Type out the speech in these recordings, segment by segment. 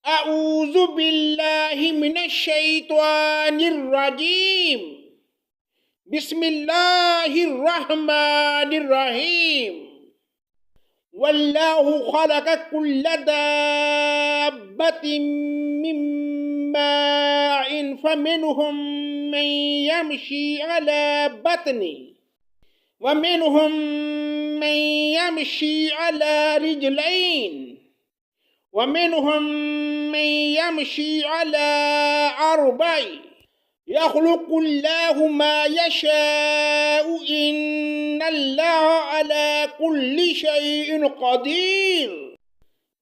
اعوذ باللہ من الشیطان الرجیم بسم اللہ الرحمن الرحیم واللہ خلق کل دابۃ من ماء فمنہم من یمشی علی بطنہ ومنہم من یمشی علی رجلین ومنهم من يمشي على أربع يخلق الله ما يشاء إن الله على كل شيء قدير۔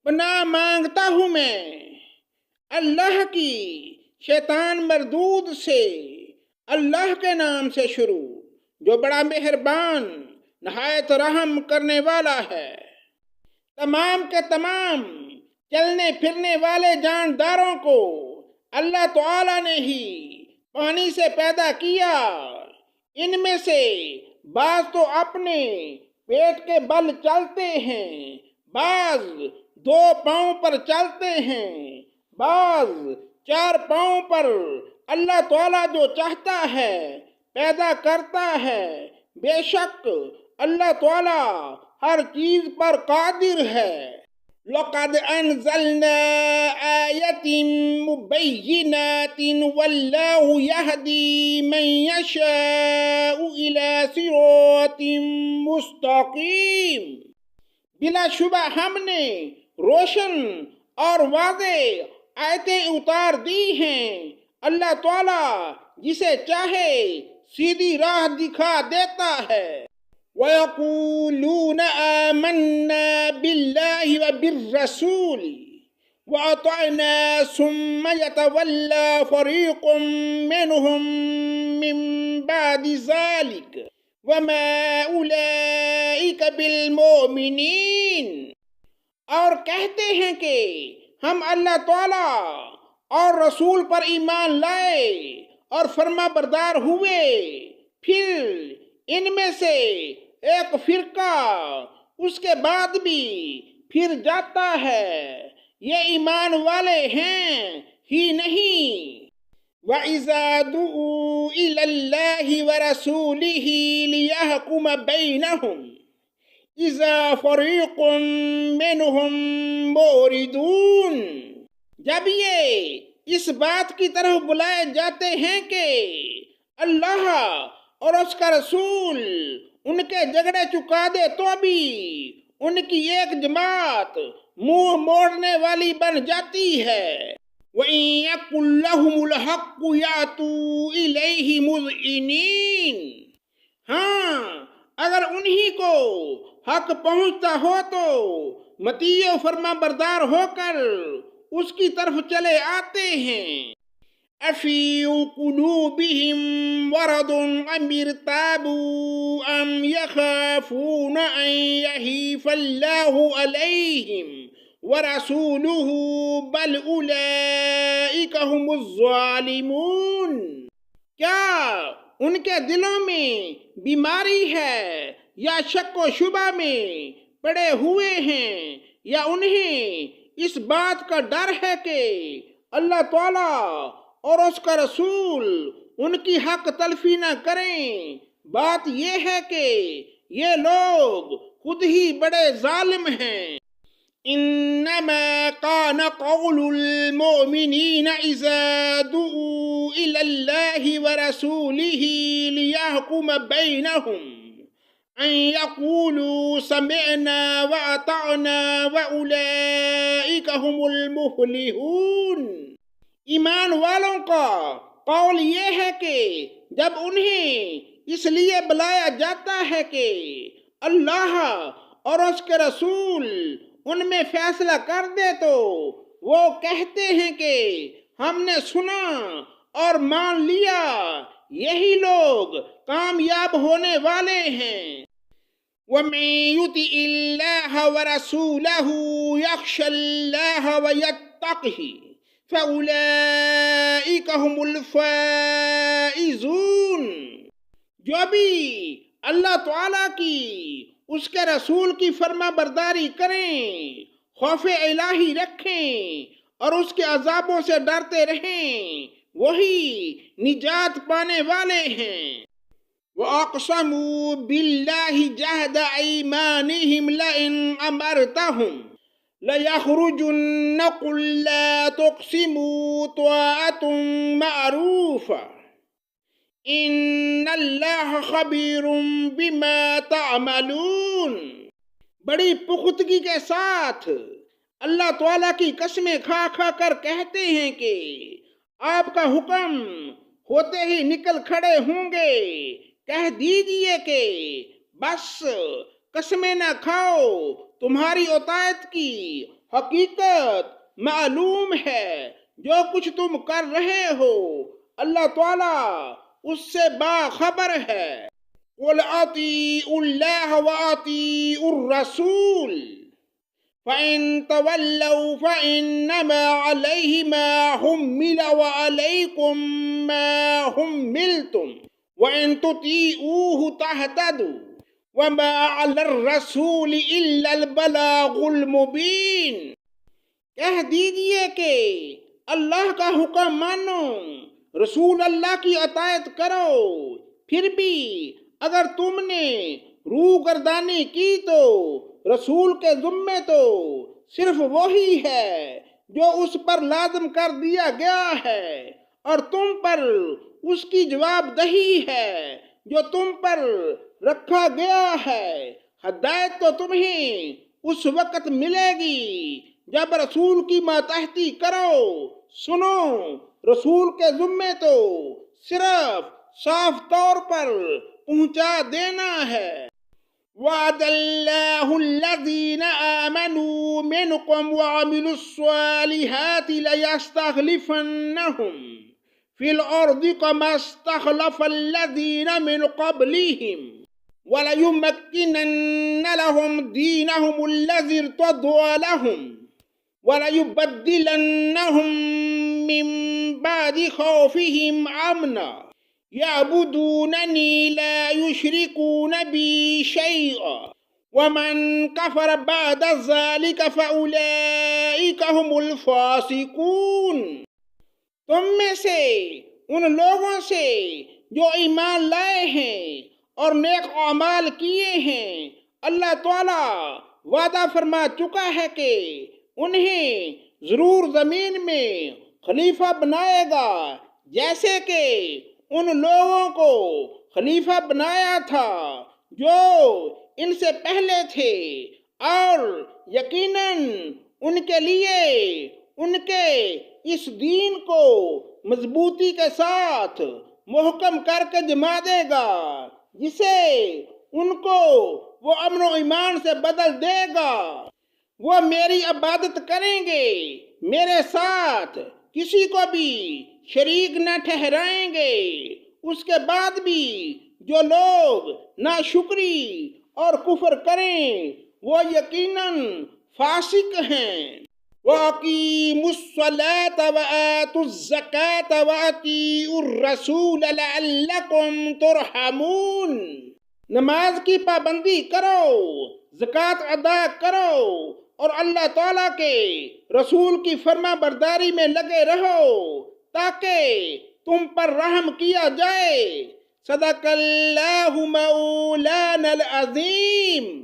پناہ مانگتا ہوں میں اللہ کی شیطان مردود سے، اللہ کے نام سے شروع جو بڑا مہربان نہایت رحم کرنے والا ہے۔ تمام کے تمام چلنے پھرنے والے جانداروں کو اللہ تعالیٰ نے ہی پانی سے پیدا کیا۔ ان میں سے بعض تو اپنے پیٹ کے بل چلتے ہیں، بعض 2 پاؤں پر چلتے ہیں، بعض 4 پاؤں پر۔ اللہ تعالیٰ جو چاہتا ہے پیدا کرتا ہے۔ بے شک اللہ تعالیٰ ہر چیز پر قادر ہے۔ لَقَدْ أَنزَلْنَا آيَاتٍ مُبَيِّنَاتٍ وَاللَّهُ يَهْدِي مَن يَشَاءُ إِلَى صِرَاطٍ مُسْتَقِيمٍ۔ بلا شبہ ہم نے روشن اور واضح آیتیں اتار دی ہیں۔ اللہ تعالیٰ جسے چاہے سیدھی راہ دکھا دیتا ہے۔ وَيَقُولُونَ آمَنَّا بِاللَّهِ وَبِالرَّسُولِ وَأَطَعْنَا ثُمَّ يَتَوَلَّىٰ فَرِيقٌ مِّنْهُم مِّن بَعْدِ ذَلِكَ وَمَا أُولَٰئِكَ بِالْمُؤْمِنِينَ۔ اور کہتے ہیں کہ ہم اللہ تعالیٰ اور رسول پر ایمان لائے اور فرما بردار ہوئے، پھر ان میں سے ایک فرقہ اس کے بعد بھی پھر جاتا ہے، یہ ایمان والے ہیں ہی نہیں۔ وَإِذَا دُعُوا إِلَى اللَّهِ وَرَسُولِهِ لِيَحْكُمَ بَيْنَهُمْ إِذَا فَرِيقٌ مِّنْهُمْ مُعْرِضُونَ۔ جب یہ اس بات کی طرف بلائے جاتے ہیں کہ اللہ اور اس کا رسول ان کے جھگڑے چکا دے، تو بھی ان کی ایک جماعت منہ موڑنے والی بن جاتی ہے۔ وَإِن يَكُن لَّهُمُ الْحَقُّ يَأْتُوا إِلَيْهِ مُذْعِنِينَ۔ ہاں اگر انہی کو حق پہنچتا ہو تو مطیع و فرما بردار ہو کر اس کی طرف چلے آتے ہیں۔ أَفِي قُلُوبِهِم مَّرَضٌ أَمِ ارْتَابُوا أَمْ يَخَافُونَ أَن يَحِيفَ اللَّهُ عَلَيْهِمْ وَرَسُولُهُ بَلْ أُولَٰئِكَ هُمُ الظَّالِمُونَ۔ کیا ان کے دلوں میں بیماری ہے یا شک و شبہ میں پڑے ہوئے ہیں، یا انہیں اس بات کا ڈر ہے کہ اللہ تعالیٰ اور اس کا رسول ان کی حق تلفی نہ کریں؟ بات یہ ہے کہ یہ لوگ خود ہی بڑے ظالم ہیں۔ انما كان قول المؤمنين اذا دعوا الى الله ورسوله ليحكم بينهم ان يقولوا سمعنا واطعنا واولئك هم المفلحون۔ ایمان والوں کا قول یہ ہے کہ جب انہیں اس لیے بلایا جاتا ہے کہ اللہ اور اس کے رسول ان میں فیصلہ کر دے، تو وہ کہتے ہیں کہ ہم نے سنا اور مان لیا، یہی لوگ کامیاب ہونے والے ہیں۔ وَمَن يُطِعِ اللَّهَ وَرَسُولَهُ يَخْشَ اللَّهَ وَيَتَّقْهِ فَأُولَئِكَ هُمُ الْفَائِزُونَ۔ جو بھی اللہ تعالیٰ کی، اس کے رسول کی فرما برداری کریں، خوف الہی رکھیں اور اس کے عذابوں سے ڈرتے رہیں، وہی نجات پانے والے ہیں۔ وَأَقْسَمُوا بِاللَّهِ جَهْدَ أَيْمَانِهِمْ لَئِنْ أَمَرْتَهُمْ لَيَخْرُجُنَّ قُلْ لَا تُقْسِمُوا طَاعَةٌ مَعْرُوفَةٌ إِنَّ اللَّهَ خَبِيرٌ بِمَا تَعْمَلُونَ۔ بڑی پختگی کے ساتھ اللہ تعالیٰ کی قسمیں کھا کھا کر کہتے ہیں کہ آپ کا حکم ہوتے ہی نکل کھڑے ہوں گے۔ کہہ دیجئے کہ بس قسمیں نہ کھاؤ، تمہاری اطاعت کی حقیقت معلوم ہے، جو کچھ تم کر رہے ہو اللہ تعالیٰ اس سے باخبر ہے۔ قُلْ أَطِیعُوا اللَّهَ وَأَطِیعُوا الرَّسُولَ فَإِن تَوَلَّوْا فَإِنَّمَا عَلَيْهِ مَا حُمِّلَ وَعَلَيْكُمْ مَا حُمِّلْتُمْ وَإِن تُطِیعُوهُ تَهْتَدُوا وَمَا عَلَى الرَّسُولِ إِلَّا الْبَلَاغُ الْمُبِینُ۔ کہہ دیجئے کہ اللہ کا حکم مانو، رسول اللہ کی اطاعت کرو، پھر بھی اگر تم نے روگردانی کی تو رسول کے ذمے تو صرف وہی ہے جو اس پر لازم کر دیا گیا ہے، اور تم پر اس کی جواب دہی ہے جو تم پر رکھا گیا ہے۔ ہدایت تو تمہیں اس وقت ملے گی جب رسول کی ماتحتی کرو۔ سنو، رسول کے ذمے تو صرف صاف طور پر پہنچا دینا ہے۔ وَعَدَ اللَّهُ الَّذِينَ آمَنُوا مِنْكُمْ وَعَمِلُوا الصَّالِحَاتِ لَيَسْتَخْلِفَنَّهُمْ فِي الْأَرْضِ كَمَا اسْتَخْلَفَ الَّذِينَ مِنْ قَبْلِهِمْ وَلَيُمَكِّنَنَّ لَهُمْ دِينَهُمُ الَّذِي ارْتَضَىٰ لَهُمْ وَلَيُبَدِّلَنَّهُمْ مِنْ بَعْدِ خَوْفِهِمْ أَمْنًا يَعْبُدُونَنِي لَا يُشْرِكُونَ بِي شَيْئًا وَمَنْ كَفَرَ بَعْدَ ذَلِكَ فَأُولَئِكَ هُمُ الْفَاسِقُونَ۔ تم میں سے ان لوگوں سے جو ایمان لائے ہیں اور نیک اعمال کیے ہیں، اللہ تعالیٰ وعدہ فرما چکا ہے کہ انہیں ضرور زمین میں خلیفہ بنائے گا، جیسے کہ ان لوگوں کو خلیفہ بنایا تھا جو ان سے پہلے تھے، اور یقیناً ان کے لیے ان کے اس دین کو مضبوطی کے ساتھ محکم کر کے جما دے گا، جسے ان کو وہ امن و ایمان سے بدل دے گا۔ وہ میری عبادت کریں گے، میرے ساتھ کسی کو بھی شریک نہ ٹھہرائیں گے۔ اس کے بعد بھی جو لوگ ناشکری اور کفر کریں وہ یقیناً فاسق ہیں۔ وَأَقِیمُوا الصَّلَاةَ وَآتُوا الزَّکَاةَ وَأَطِیعُوا الرَّسُولَ لَعَلَّکُمْ تُرْحَمُونَ۔ نماز کی پابندی کرو، زکوٰۃ ادا کرو، اور اللہ تعالیٰ کے رسول کی فرما برداری میں لگے رہو تاکہ تم پر رحم کیا جائے۔ صدق اللہ مولانا العظیم۔